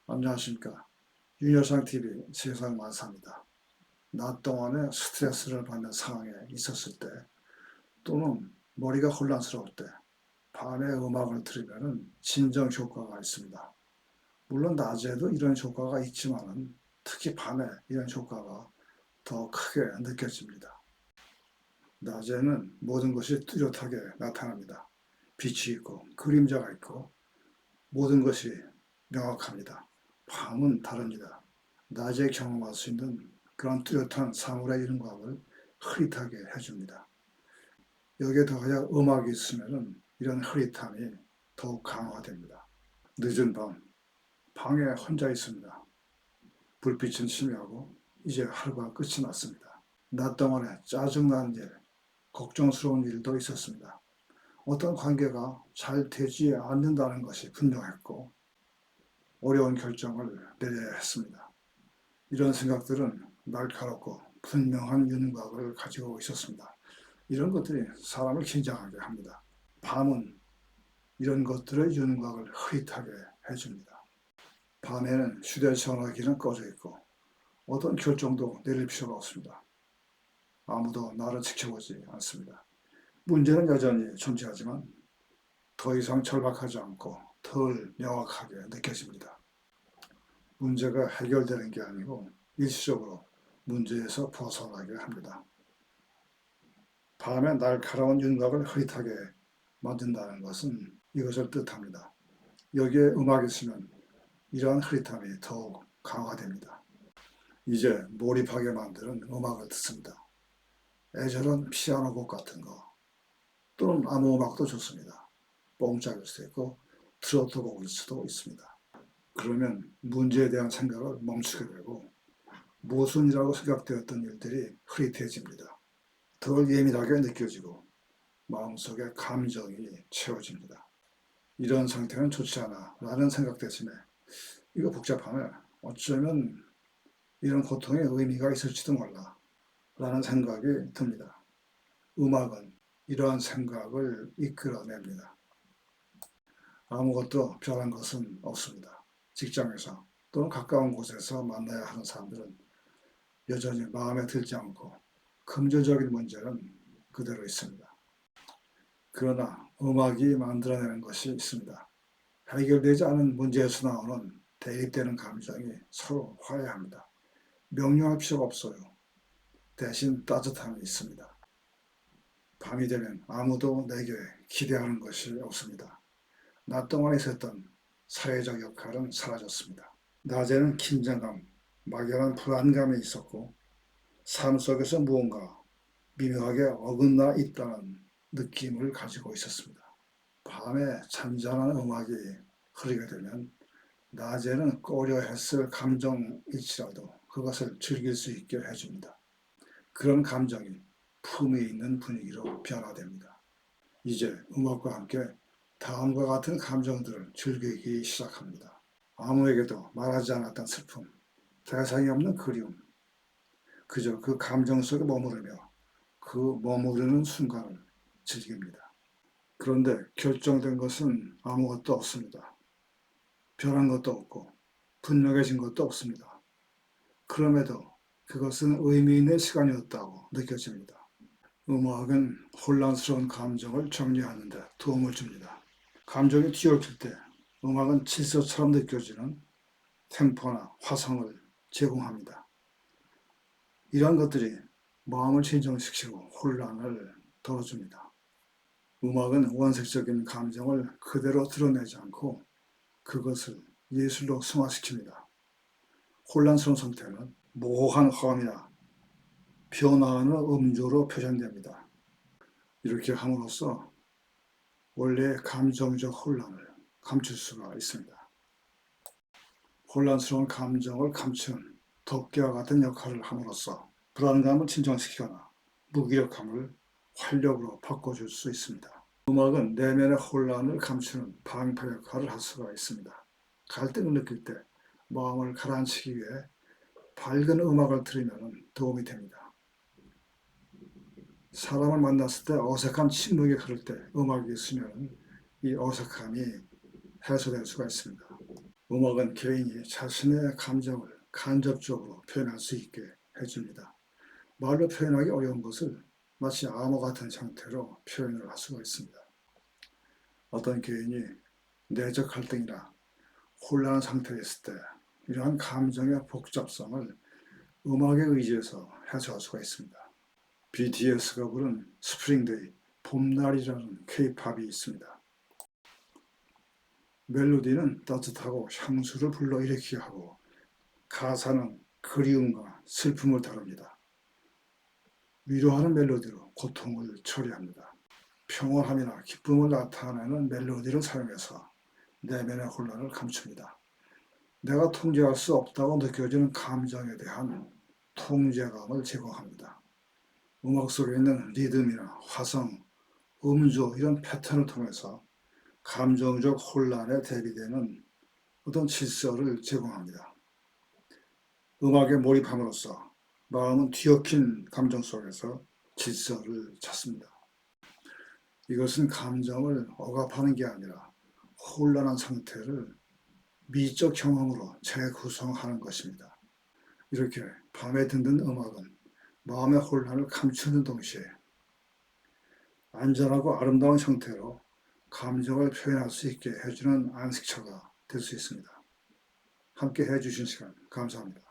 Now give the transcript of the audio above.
안녕하십니까. 윤여상TV 세상만사입니다. 낮 동안에 스트레스를 받는 상황에 있었을 때 또는 머리가 혼란스러울 때 밤에 음악을 들으면 진정 효과가 있습니다. 물론 낮에도 이런 효과가 있지만 특히 밤에 이런 효과가 더 크게 느껴집니다. 낮에는 모든 것이 뚜렷하게 나타납니다. 빛이 있고 그림자가 있고 모든 것이 명확합니다. 밤은 다릅니다. 낮에 경험할 수 있는 그런 뚜렷한 사물의 이름감을 흐릿하게 해줍니다. 여기에 더하여 음악이 있으면 이런 흐릿함이 더욱 강화됩니다. 늦은 밤, 방에 혼자 있습니다. 불빛은 희미하고 이제 하루가 끝이 났습니다. 낮 동안에 짜증나는 일, 걱정스러운 일도 있었습니다. 어떤 관계가 잘 되지 않는다는 것이 분명했고 어려운 결정을 내려야 했습니다. 이런 생각들은 날카롭고 분명한 윤곽을 가지고 있었습니다. 이런 것들이 사람을 긴장하게 합니다. 밤은 이런 것들의 윤곽을 흐릿하게 해줍니다. 밤에는 휴대전화기는 꺼져 있고 어떤 결정도 내릴 필요가 없습니다. 아무도 나를 지켜보지 않습니다. 문제는 여전히 존재하지만 더 이상 절박하지 않고 덜 명확하게 느껴집니다. 문제가 해결되는 게 아니고 일시적으로 문제에서 벗어나게 합니다. 밤에 날카로운 윤곽을 흐릿하게 만든다는 것은 이것을 뜻합니다. 여기에 음악이 있으면 이러한 흐릿함이 더욱 강화됩니다. 이제 몰입하게 만드는 음악을 듣습니다. 애절한 피아노 곡 같은 거 또는 아무 음악도 좋습니다. 뽕짝일 수도 있고 트로트 곡일 수도 있습니다. 그러면 문제에 대한 생각을 멈추게 되고 모순이라고 생각되었던 일들이 흐릿해집니다. 덜 예민하게 느껴지고 마음속에 감정이 채워집니다. 이런 상태는 좋지 않아 라는 생각 대신에 이거 복잡하네, 어쩌면 이런 고통에 의미가 있을지도 몰라 라는 생각이 듭니다. 음악은 이러한 생각을 이끌어냅니다. 아무것도 변한 것은 없습니다. 직장에서 또는 가까운 곳에서 만나야 하는 사람들은 여전히 마음에 들지 않고 금전적인 문제는 그대로 있습니다. 그러나 음악이 만들어내는 것이 있습니다. 해결되지 않은 문제에서 나오는 대립되는 감정이 서로 화해합니다. 명료할 필요가 없어요. 대신 따뜻함이 있습니다. 밤이 되면 아무도 내게 기대하는 것이 없습니다. 낮 동안 있었던 사회적 역할은 사라졌습니다. 낮에는 긴장감, 막연한 불안감이 있었고 삶 속에서 무언가 미묘하게 어긋나 있다는 느낌을 가지고 있었습니다. 밤에 잔잔한 음악이 흐르게 되면 낮에는 꺼려했을 감정일지라도 그것을 즐길 수 있게 해줍니다. 그런 감정이 품위 있는 분위기로 변화됩니다. 이제 음악과 함께 다음과 같은 감정들을 즐기기 시작합니다. 아무에게도 말하지 않았던 슬픔, 대상이 없는 그리움, 그저 그 감정 속에 머무르며 그 머무르는 순간을 즐깁니다. 그런데 결정된 것은 아무것도 없습니다. 변한 것도 없고 분명해진 것도 없습니다. 그럼에도 그것은 의미 있는 시간이었다고 느껴집니다. 음악은 혼란스러운 감정을 정리하는 데 도움을 줍니다. 감정이 뒤엉킬 때 음악은 질서처럼 느껴지는 템포나 화성을 제공합니다. 이런 것들이 마음을 진정시키고 혼란을 덜어줍니다. 음악은 원색적인 감정을 그대로 드러내지 않고 그것을 예술로 승화시킵니다. 혼란스러운 상태는 모호한 화음이나 변화하는 음조로 표현됩니다. 이렇게 함으로써 원래의 감정적 혼란을 감출 수가 있습니다. 혼란스러운 감정을 감추는 덮개와 같은 역할을 함으로써 불안감을 진정시키거나 무기력함을 활력으로 바꿔줄 수 있습니다. 음악은 내면의 혼란을 감추는 방패 역할을 할 수가 있습니다. 갈등을 느낄 때 마음을 가라앉히기 위해 밝은 음악을 들으면 도움이 됩니다. 사람을 만났을 때 어색한 침묵이 흐를 때 음악이 있으면 이 어색함이 해소될 수가 있습니다. 음악은 개인이 자신의 감정을 간접적으로 표현할 수 있게 해줍니다. 말로 표현하기 어려운 것을 마치 암호 같은 상태로 표현을 할 수가 있습니다. 어떤 개인이 내적 갈등이나 혼란한 상태에 있을 때 이러한 감정의 복잡성을 음악에 의지해서 해소할 수가 있습니다. BTS가 부른 스프링데이, 봄날이라는 K-팝이 있습니다. 멜로디는 따뜻하고 향수를 불러일으키게 하고 가사는 그리움과 슬픔을 다룹니다. 위로하는 멜로디로 고통을 처리합니다. 평온함이나 기쁨을 나타내는 멜로디를 사용해서 내면의 혼란을 감춥니다. 내가 통제할 수 없다고 느껴지는 감정에 대한 통제감을 제공합니다. 음악 속에 있는 리듬이나 화성, 음조 이런 패턴을 통해서 감정적 혼란에 대비되는 어떤 질서를 제공합니다. 음악에 몰입함으로써 마음은 뒤엉킨 감정 속에서 질서를 찾습니다. 이것은 감정을 억압하는 게 아니라 혼란한 상태를 미적 경험으로 재구성하는 것입니다. 이렇게 밤에 듣는 음악은 마음의 혼란을 감추는 동시에 안전하고 아름다운 형태로 감정을 표현할 수 있게 해주는 안식처가 될 수 있습니다. 함께 해주신 시간 감사합니다.